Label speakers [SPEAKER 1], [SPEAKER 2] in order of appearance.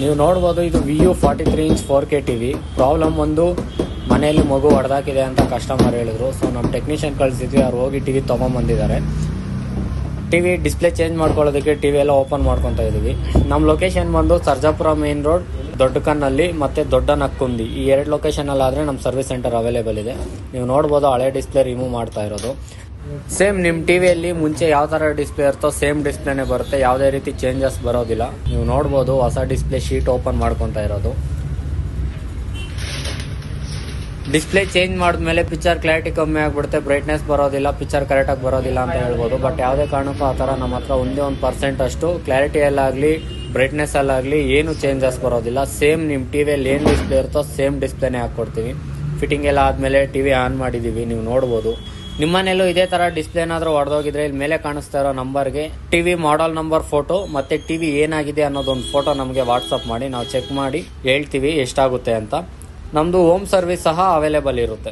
[SPEAKER 1] ನೀವು ನೋಡ್ಬೋದು ಇದು VU43 inch 4K TV. Problem ಒಂದು ಮನೆಯಲ್ಲಿ ಮಗು ಹೊಡೆದಾಕಿದೆ ಅಂತ ಕಸ್ಟಮರ್ ಹೇಳಿದ್ರು. ಸೊ ನಮ್ಮ ಟೆಕ್ನಿಷಿಯನ್ ಕಳಿಸಿದ್ವಿ, ಅವ್ರು ಹೋಗಿ ಟಿವಿ ತೊಗೊಂಬಂದಿದ್ದಾರೆ. ಟಿವಿ ಡಿಸ್ಪ್ಲೇ ಚೇಂಜ್ ಮಾಡ್ಕೊಳ್ಳೋದಕ್ಕೆ ಟಿವಿ ಎಲ್ಲ ಓಪನ್ ಮಾಡ್ಕೊತಾ ಇದೀವಿ. ನಮ್ಮ ಲೊಕೇಶನ್ ಬಂದು ಸರ್ಜಾಪುರ ಮೇನ್ ರೋಡ್, ದೊಡ್ಡಕನ್ನಲ್ಲಿ ಮತ್ತೆ ದೊಡ್ಡ ನಕ್ಕುಂದಿ, ಈ 2 ಲೊಕೇಶನ್ ಅಲ್ಲಿ ಆದ್ರೆ ನಮ್ಮ ಸರ್ವಿಸ್ ಸೆಂಟರ್ ಅವೈಲೇಬಲ್ ಇದೆ. ನೀವು ನೋಡ್ಬೋದು ಹಳೆ ಡಿಸ್ಪ್ಲೇ ರಿಮೂವ್ ಮಾಡ್ತಾ ಇರೋದು. ಸೇಮ್ ನಿಮ್ಮ ಟಿವಿಯಲ್ಲಿ ಮುಂಚೆ ಯಾವ ತರ ಡಿಸ್ಪ್ಲೇ ಇರುತ್ತೋ ಸೇಮ್ ಡಿಸ್ಪ್ಲೇನೆ ಬರುತ್ತೆ, ಯಾವುದೇ ರೀತಿ ಚೇಂಜಸ್ ಬರೋದಿಲ್ಲ. ನೀವು ನೋಡ್ಬೋದು ಹೊಸ ಡಿಸ್ಪ್ಲೇ ಶೀಟ್ ಓಪನ್ ಮಾಡ್ಕೊತಾ ಇರೋದು. ಡಿಸ್ಪ್ಲೇ ಚೇಂಜ್ ಮಾಡಿದ್ಮೇಲೆ ಪಿಕ್ಚರ್ ಕ್ಲಾರಿಟಿ ಕಮ್ಮಿ ಆಗಿಬಿಡುತ್ತೆ, ಬ್ರೈಟ್ನೆಸ್ ಬರೋದಿಲ್ಲ, ಪಿಕ್ಚರ್ ಕರೆಕ್ಟಾಗಿ ಬರೋದಿಲ್ಲ ಅಂತ ಹೇಳ್ಬೋದು. ಬಟ್ ಯಾವುದೇ ಕಾರಣಕ್ಕೂ ಆ ಥರ ನಮ್ಮ ಹತ್ರ ಒಂದೇ 1% ಅಷ್ಟು ಕ್ಲಾರಿಟಿಯಲ್ಲಾಗಲಿ ಬ್ರೈಟ್ನೆಸ್ಸಲ್ಲಾಗಲಿ ಏನು ಚೇಂಜಸ್ ಬರೋದಿಲ್ಲ. ಸೇಮ್ ನಿಮ್ಮ ಟಿವಿಯಲ್ಲಿ ಏನು ಡಿಸ್ಪ್ಲೇ ಇರುತ್ತೋ ಸೇಮ್ ಡಿಸ್ಪ್ಲೇನೇ ಹಾಕ್ಕೊಡ್ತೀವಿ. ಫಿಟ್ಟಿಂಗ್ ಎಲ್ಲ ಆದಮೇಲೆ ಟಿವಿ ಆನ್ ಮಾಡಿದ್ದೀವಿ, ನೀವು ನೋಡ್ಬೋದು. ನಿಮ್ಮನೇಲೂ ಇದೇ ಥರ ಡಿಸ್ಪ್ಲೇ ಏನಾದರೂ ಹೊಡೆದೋಗಿದ್ರೆ ಇಲ್ಲಿ ಮೇಲೆ ಕಾಣಿಸ್ತಾ ಇರೋ ನಂಬರ್ಗೆ ಟಿವಿ ಮಾಡೆಲ್ ನಂಬರ್ ಫೋಟೋ ಮತ್ತು ಟಿವಿ ಏನಾಗಿದೆ ಅನ್ನೋದೊಂದು ಫೋಟೋ ನಮಗೆ ವಾಟ್ಸಪ್ ಮಾಡಿ, ನಾವು ಚೆಕ್ ಮಾಡಿ ಹೇಳ್ತೀವಿ ಎಷ್ಟಾಗುತ್ತೆ ಅಂತ. ನಮ್ಮದು ಹೋಮ್ ಸರ್ವಿಸ್ ಸಹ ಅವೈಲೇಬಲ್ ಇರುತ್ತೆ.